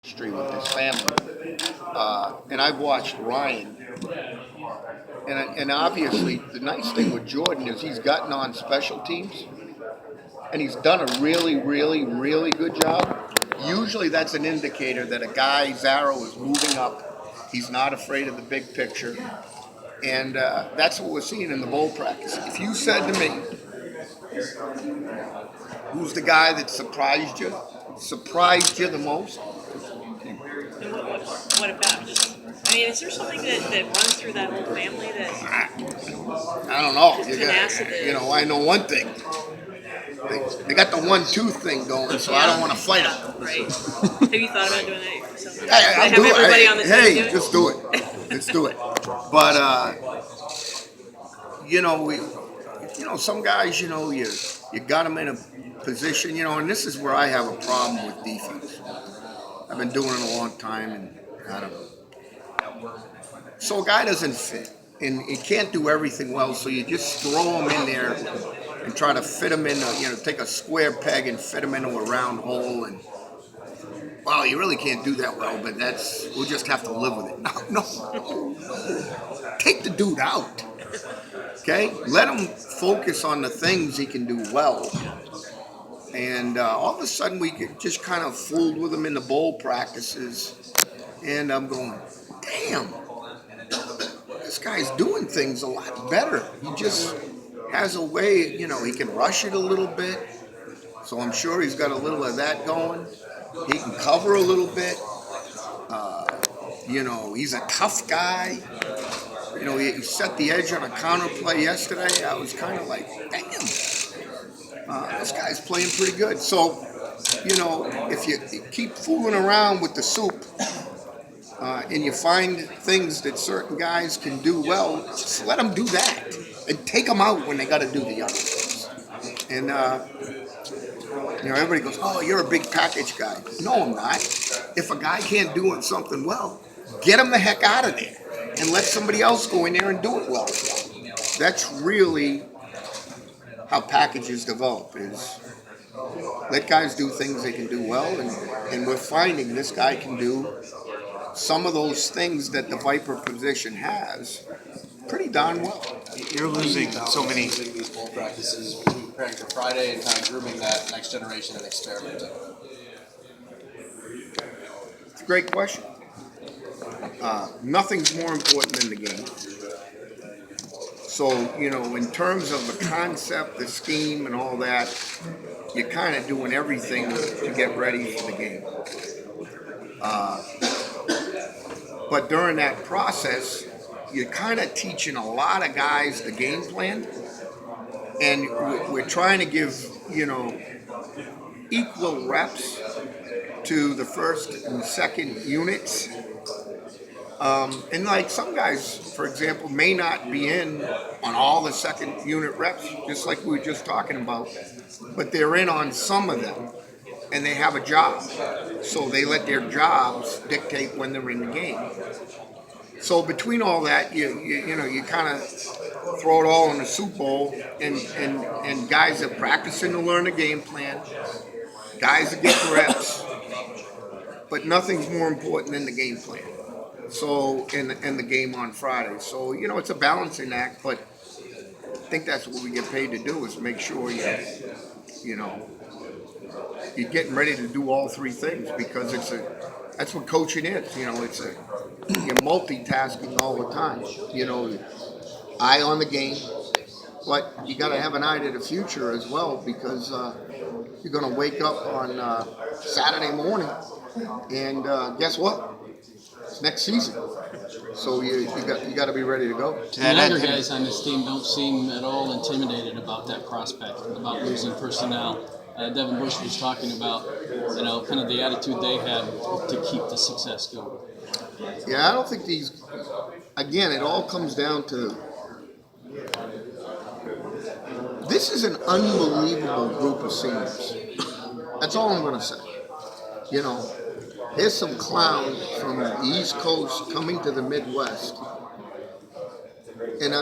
history with his family, and I've watched Ryan, and obviously the nice thing with Jordan is he's gotten on special teams, and he's done a really, really, really good job. Usually, that's an indicator that a guy's arrow is moving up. He's not afraid of the big picture, and that's what we're seeing in the bowl practice. If you said to me, "Who's the guy that surprised you the most?" And what about? I mean, is there something that runs through that whole family that I don't know. tenacity? I know one thing. They got the 1-2 thing going, so I don't want to fight them. Right. Have you thought about doing that yourself? I'll have do everybody it. on the team Hey, do it? just do it. Let's do it. But some guys, you got them in a position, and this is where I have a problem with defense. I've been doing it a long time, and I don't know. So a guy doesn't fit, and he can't do everything well. So you just throw him in there and try to fit him in. Take a square peg and fit him into a round hole, and well, you really can't do that well. But we'll just have to live with it. No. Take the dude out. Okay, let him focus on the things he can do well. And all of a sudden, we get just kind of fooled with him in the bowl practices. And I'm going, damn, this guy's doing things a lot better. He just has a way, he can rush it a little bit. So I'm sure he's got a little of that going. He can cover a little bit. He's a tough guy. He set the edge on a counter play yesterday. I was kind of like, damn, this guy's playing pretty good. So, if you keep fooling around with the soup and you find things that certain guys can do well, just let them do that and take them out when they got to do the other things. And, everybody goes, oh, you're a big package guy. No, I'm not. If a guy can't do something well, get him the heck out of there and let somebody else go in there and do it well. That's really how packages develop, is let guys do things they can do well, and we're finding this guy can do some of those things that the Viper position has pretty darn well. You're losing so many. Using these bowl practices, preparing for Friday, and kind of grooming that next generation and experimenting. It's a great question. Nothing's more important than the game. So, in terms of the concept, the scheme, and all that, you're kind of doing everything to get ready for the game. But during that process, you're kind of teaching a lot of guys the game plan. And we're trying to give, equal reps to the first and second units. And like some guys, for example, may not be in on all the second unit reps, just like we were just talking about, but they're in on some of them, and they have a job. So they let their jobs dictate when they're in the game. So between all that, you kind of throw it all in the soup bowl, and guys are practicing to learn the game plan, guys that get reps, but nothing's more important than the game plan. So, and the game on Friday. So, it's a balancing act, but I think that's what we get paid to do, is make sure you're getting ready to do all three things, because that's what coaching is. You're multitasking all the time. Eye on the game, but you got to have an eye to the future as well, because you're going to wake up on Saturday morning, and guess what? It's next season. So you got to be ready to go. The younger guys on this team don't seem at all intimidated about that prospect, about losing personnel. Devin Bush was talking about, kind of the attitude they have to keep the success going. Yeah, I don't think again, it all comes down to, this is an unbelievable group of seniors. That's all I'm going to say. Here's some clowns from the East Coast coming to the Midwest. And,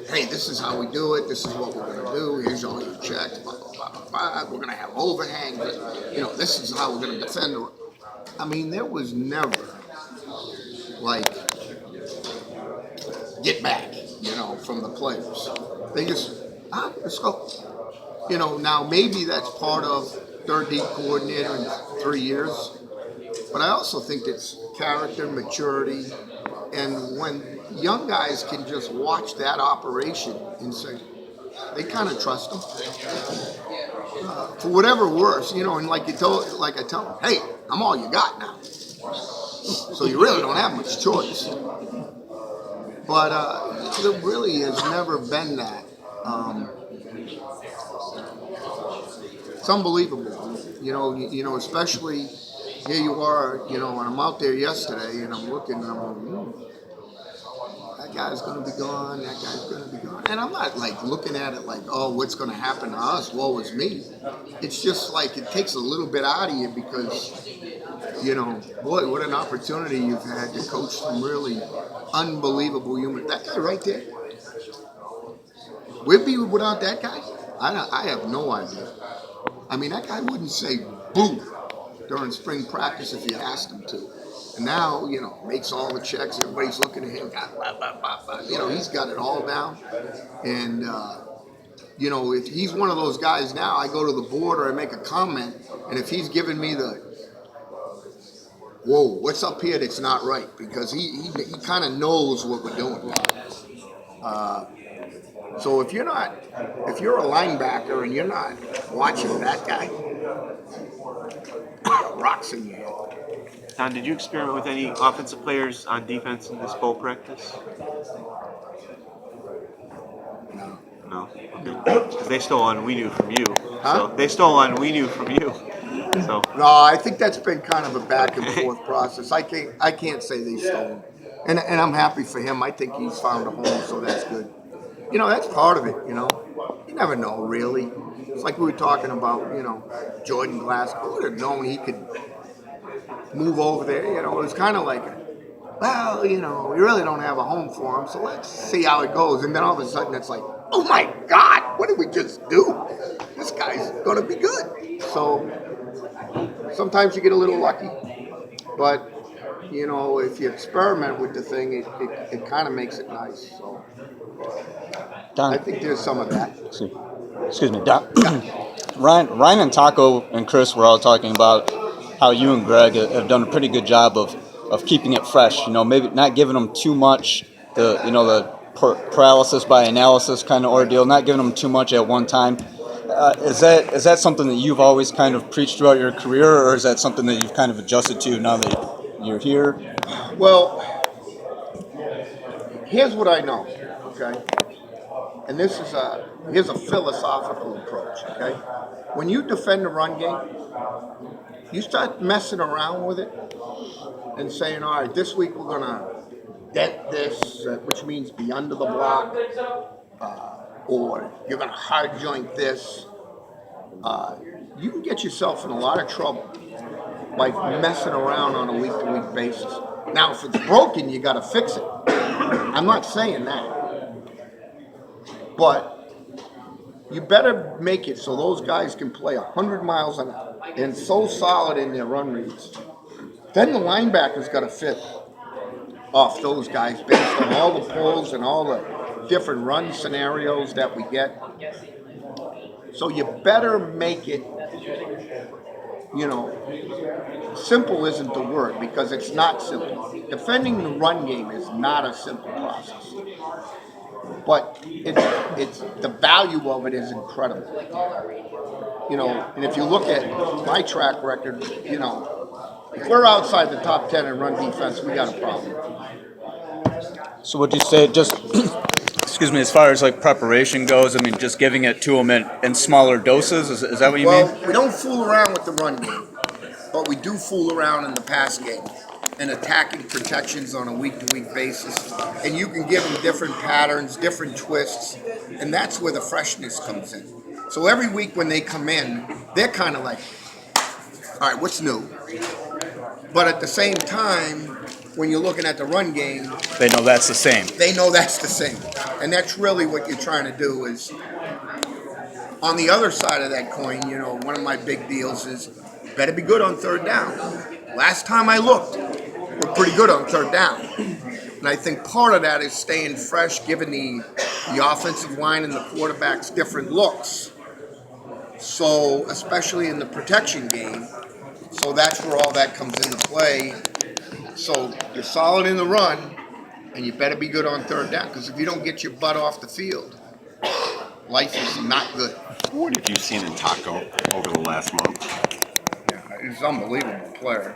hey, this is how we do it. This is what we're going to do. Here's all your checks. Blah, blah, blah, blah, blah. We're going to have overhang. This is how we're going to defend. I mean, there was never like get back, from the players. They just, let's go. Now maybe that's part of third deep coordinator in 3 years, but I also think it's character, maturity, and when young guys can just watch that operation and say, they kind of trust them for whatever worse, and like I tell them, hey, I'm all you got now, so you really don't have much choice. But there really has never been that. It's unbelievable, especially here you are, when I'm out there yesterday and I'm looking and I'm going, that guy's going to be gone, that guy's going to be gone. And I'm not like looking at it like, oh, what's going to happen to us? Woe is me. It's just like it takes a little bit out of you because, boy, what an opportunity you've had to coach some really unbelievable human. That guy right there, we'd be without that guy? I have no idea. I mean, that guy wouldn't say boo during spring practice if you asked him to. And now, makes all the checks. Everybody's looking at him. He's got it all down. And, if he's one of those guys now, I go to the board or I make a comment, and if he's giving me the, whoa, what's up here that's not right? Because he kind of knows what we're doing. So if you're a linebacker and you're not watching that guy, rocks in your head. Don, did you experiment with any offensive players on defense in this bowl practice? No. No. Because they stole on we knew from you. Huh? So they stole on we knew from you. So No, I think that's been kind of a back and forth process. I can't say they stole, and I'm happy for him. I think he's found a home, so that's good. That's part of it. You never know, really. It's like we were talking about, Jordan Glasgow. Who would have known he could move over there? It was kind of like, well, we really don't have a home for him, so let's see how it goes. And then all of a sudden it's like, oh my God, what did we just do? This guy's going to be good. So sometimes you get a little lucky, but, if you experiment with the thing, it kind of makes it nice. So Don, I think there's some of that. excuse me, Don. Ryan and Taco and Chris were all talking about how you and Greg have done a pretty good job of keeping it fresh. Maybe not giving them too much, the paralysis by analysis kind of ordeal, not giving them too much at one time. Is that something that you've always kind of preached throughout your career, or is that something that you've kind of adjusted to now that you're here? Well, here's what I know, okay? And here's a philosophical approach, okay? When you defend the run game, you start messing around with it and saying, all right, this week we're gonna dent this, which means be under the block, or you're gonna hard joint this. You can get yourself in a lot of trouble by messing around on a week-to-week basis. Now, if it's broken, you gotta fix it. I'm not saying that. But you better make it so those guys can play 100 miles an hour and so solid in their run reads. Then the linebackers got to fit off those guys based on all the pulls and all the different run scenarios that we get. So you better make it, simple isn't the word because it's not simple. Defending the run game is not a simple process. But it's the value of it is incredible. And if you look at my track record, if we're outside the top 10 in run defense, we got a problem. So would you say just, excuse me, as far as like preparation goes, I mean, just giving it to them in smaller doses, is that what you mean? Well, we don't fool around with the run game, but we do fool around in the pass game and attacking protections on a week-to-week basis. And you can give them different patterns, different twists, and that's where the freshness comes in. So every week when they come in, they're kind of like, all right, what's new? But at the same time, when you're looking at the run game, They know that's the same. they know that's the same. And that's really what you're trying to do is, on the other side of that coin, one of my big deals is better be good on third down. Last time I looked, we're pretty good on third down. And I think part of that is staying fresh, giving the offensive line and the quarterbacks different looks. So, especially in the protection game, so that's where all that comes into play. So you're solid in the run, and you better be good on third down, because if you don't get your butt off the field, life is not good. What have you seen in Taco over the last month? He's an unbelievable player.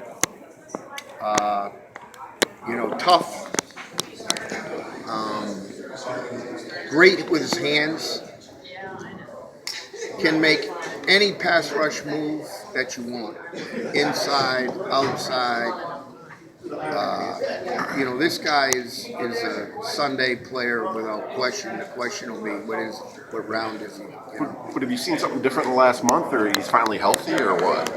Tough. Great with his hands. Can make any pass rush move that you want. Inside, outside. This guy is a Sunday player without question. The question will be, what round is he? But have you seen something different in the last month, or he's finally healthy, or what?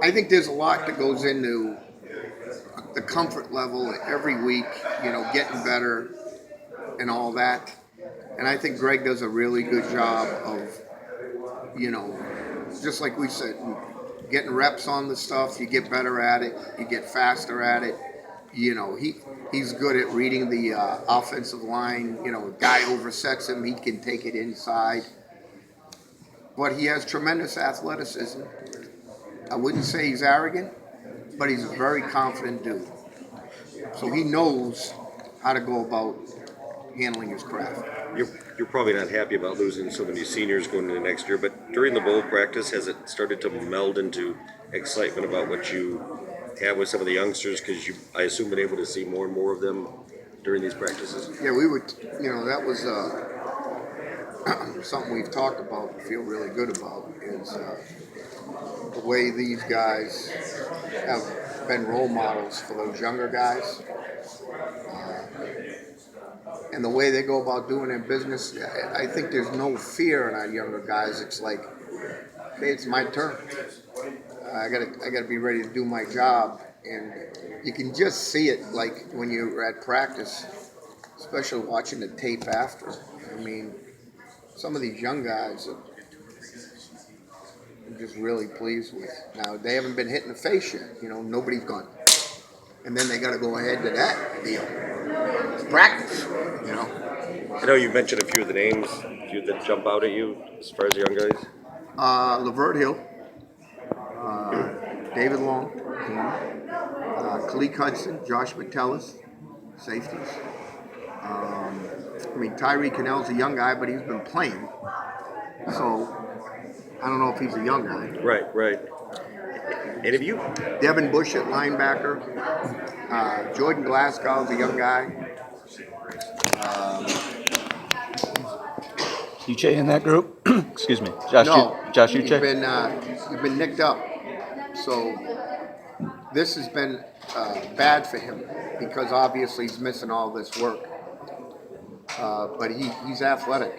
I think there's a lot that goes into the comfort level every week, getting better and all that. And I think Greg does a really good job of, just like we said, getting reps on the stuff. You get better at it. You get faster at it. He's good at reading the offensive line. A guy oversets him, he can take it inside. But he has tremendous athleticism. I wouldn't say he's arrogant, but he's a very confident dude. So he knows how to go about handling his craft. You're probably not happy about losing so many seniors going into next year, but during the bowl practice, has it started to meld into excitement about what you have with some of the youngsters? Because I assume, been able to see more and more of them during these practices. Yeah, we would. That was something we've talked about and feel really good about is the way these guys have been role models for those younger guys. And the way they go about doing their business, I think there's no fear in our younger guys. It's like, hey, it's my turn. I gotta be ready to do my job, and you can just see it like when you're at practice, especially watching the tape after. I mean, some of these young guys I'm just really pleased with. Now they haven't been hit in the face yet. Nobody's gone, and then they got to go ahead to that deal. It's practice. I know you mentioned a few of the names, a few that jump out at you as far as the young guys. Lavert Hill, David Long, Kalik Hudson, Josh Metellus, safeties. Tyree Cannell's a young guy, but he's been playing. So I don't know if he's a young guy. Right. And have you? Devin Bush at linebacker. Jordan Glasgow is a young guy. Uche in that group? Excuse me. Josh He's Uche? been nicked up. So this has been bad for him because obviously he's missing all this work. But he's athletic,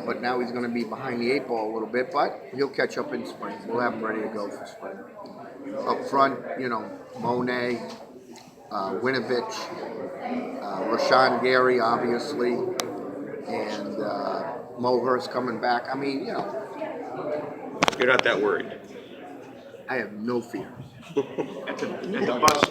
but now he's going to be behind the 8 ball a little bit, but he'll catch up in spring. We'll have him ready to go for spring. Up front, Monet, Winovich, Rashawn Gary, obviously, and Mo Hurst coming back. You're not that worried. I have no fear. At the bus